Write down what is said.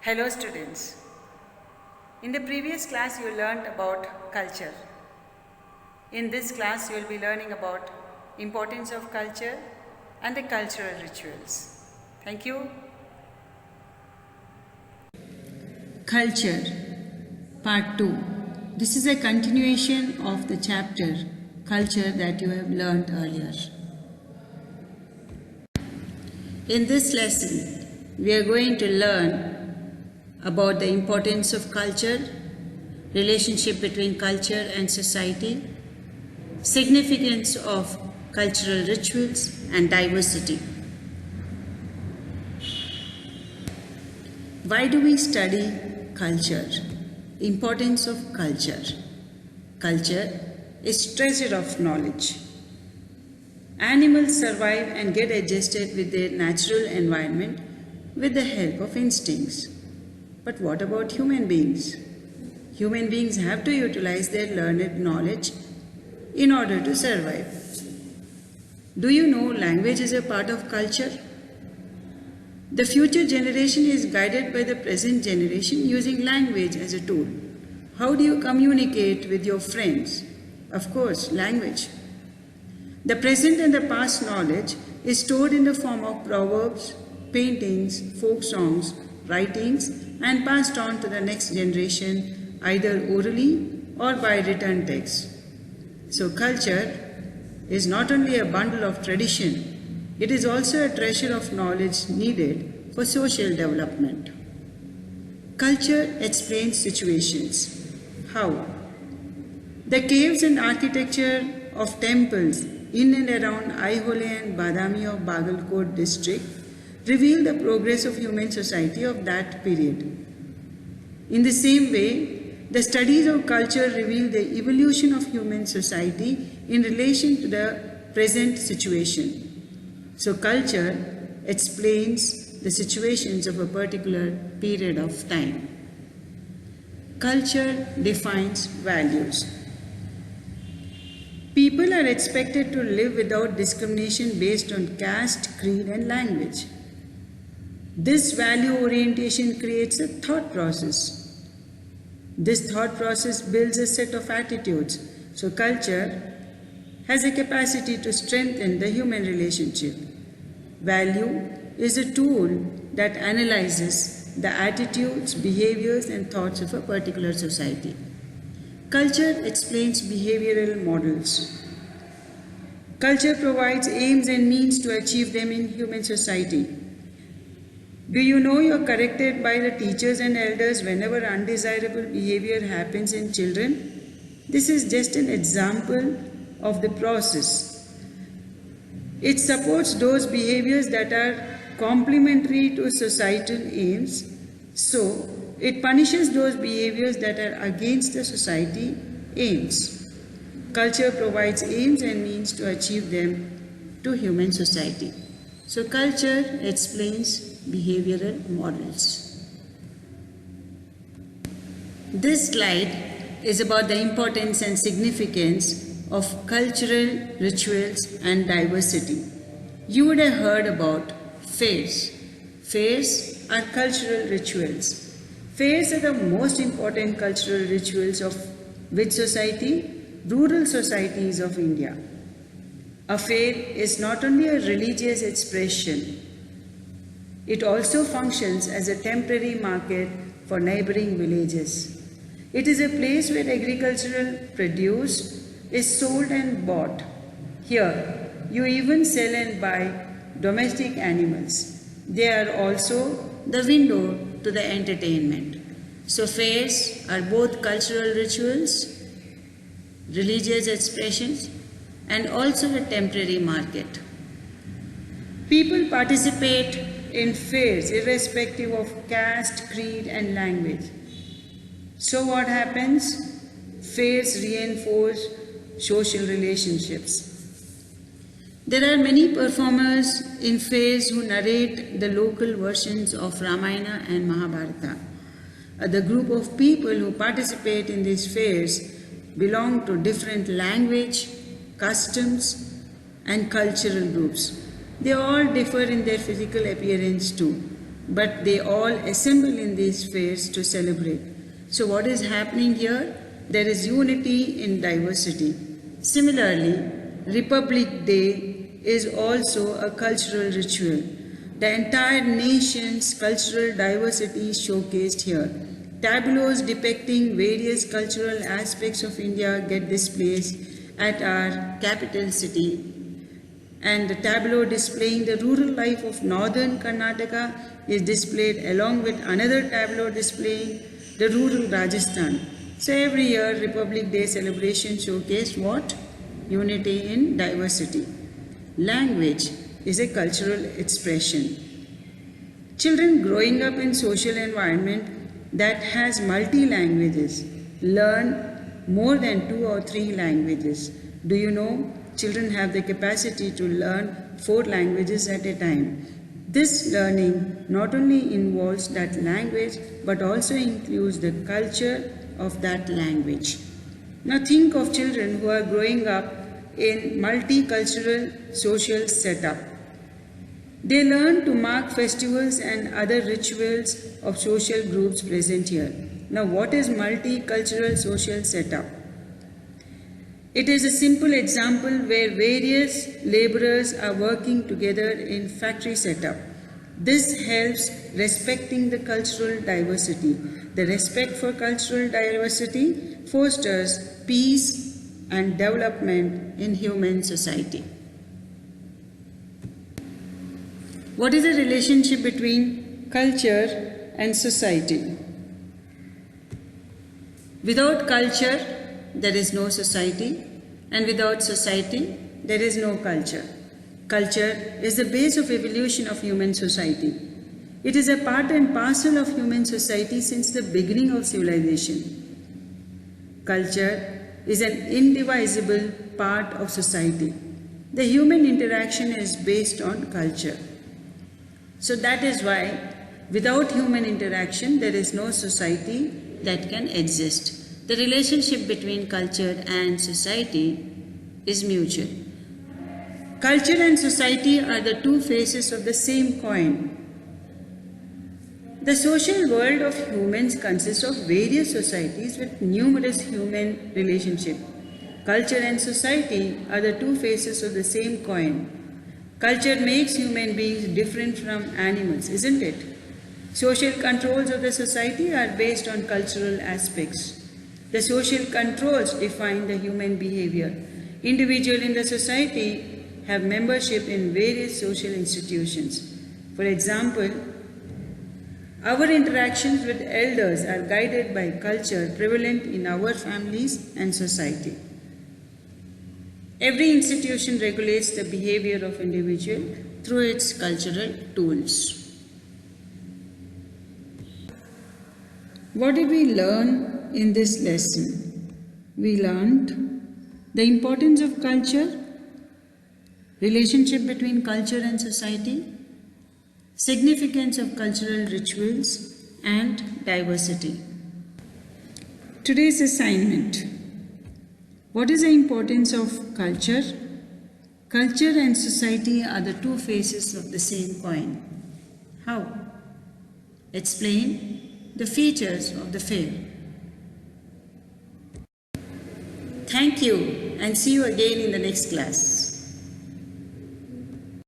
Hello students. In the previous class you learned about culture. In this class you will be learning about importance of culture and the cultural rituals. Thank you. Culture Part 2. This is a continuation of the chapter Culture that you have learned earlier. In this lesson we are going to learn about the importance of culture, relationship between culture and society, significance of cultural rituals and diversity. Why do we study culture? Importance of culture. Culture is treasure of knowledge. Animals survive and get adjusted with their natural environment with the help of instincts. But what about human beings? Human beings have to utilize their learned knowledge in order to survive. Do you know language is a part of culture? The future generation is guided by the present generation using language as a tool. How do you communicate with your friends? Of course, language. The present and the past knowledge is stored in the form of proverbs, paintings, folk songs, writings, and passed on to the next generation either orally or by written text. So culture is not only a bundle of tradition, it is also a treasure of knowledge needed for social development. Culture explains situations. How? The caves and architecture of temples in and around Aihole and Badami of Bagalkot district reveal the progress of human society of that period. In the same way, the studies of culture reveal the evolution of human society in relation to the present situation. So culture explains the situations of a particular period of time. Culture defines values. People are expected to live without discrimination based on caste, creed, and language. This value orientation creates a thought process. This thought process builds a set of attitudes. So culture has a capacity to strengthen the human relationship. Value is a tool that analyzes the attitudes, behaviors, and thoughts of a particular society. Culture explains behavioral models. Culture provides aims and means to achieve them in human society. Do you know you are corrected by the teachers and elders whenever undesirable behavior happens in children? This is just an example of the process. It supports those behaviors that are complementary to societal aims, so it punishes those behaviors that are against the society aims. Culture provides aims and means to achieve them to human society. So culture explains behavioral models. This slide is about the importance and significance of cultural rituals and diversity. You would have heard about fairs. Fairs are cultural rituals. Fairs are the most important cultural rituals of which society? Rural societies of India. A fair is not only a religious expression, it also functions as a temporary market for neighboring villages. It is a place where agricultural produce is sold and bought. Here, you even sell and buy domestic animals. They are also the window to the entertainment. So fairs are both cultural rituals, religious expressions, and also a temporary market. People participate in fairs irrespective of caste, creed, and language. So what happens? Fairs reinforce social relationships. There are many performers in fairs who narrate the local versions of Ramayana and Mahabharata. The group of people who participate in these fairs belong to different language, customs, and cultural groups. They all differ in their physical appearance too. but they all assemble in these fairs to celebrate. So, what is happening here? There is unity in diversity. Similarly, Republic Day is also a cultural ritual. The entire nation's cultural diversity is showcased here. Tableaus depicting various cultural aspects of India get displayed at our capital city. And the tableau displaying the rural life of northern Karnataka is displayed along with another tableau displaying the rural Rajasthan. So every year Republic Day celebration showcase what? Unity in diversity. Language is a cultural expression. Children growing up in social environment that has multi-languages learn more than 2 or 3 languages. Do you know children have the capacity to learn 4 languages at a time? This learning not only involves that language but also includes the culture of that language. Now think of children who are growing up in multicultural social setup. They learn to mark festivals and other rituals of social groups present here. Now what is multicultural social setup? It is a simple example where various laborers are working together in factory setup. This helps respecting the cultural diversity. The respect for cultural diversity fosters peace and development in human society. What is the relationship between culture and society? Without culture, there is no society, and without society, there is no culture. Culture is the base of evolution of human society. It is a part and parcel of human society since the beginning of civilization. Culture is an indivisible part of society. The human interaction is based on culture. So that is why without human interaction, there is no society that can exist. The relationship between culture and society is mutual. Culture and society are the two faces of the same coin. The social world of humans consists of various societies with numerous human relationships. Culture and society are the two faces of the same coin. Culture makes human beings different from animals, isn't it? Social controls of the society are based on cultural aspects. The social controls define the human behavior. Individuals in the society have membership in various social institutions. For example, our interactions with elders are guided by culture prevalent in our families and society. Every institution regulates the behavior of individual through its cultural tools. What did we learn in this lesson? We learned the importance of culture, relationship between culture and society, significance of cultural rituals, and diversity. Today's assignment. What is the importance of culture? Culture and society are the two faces of the same coin. How? Explain the features of the fair. Thank you and see you again in the next class.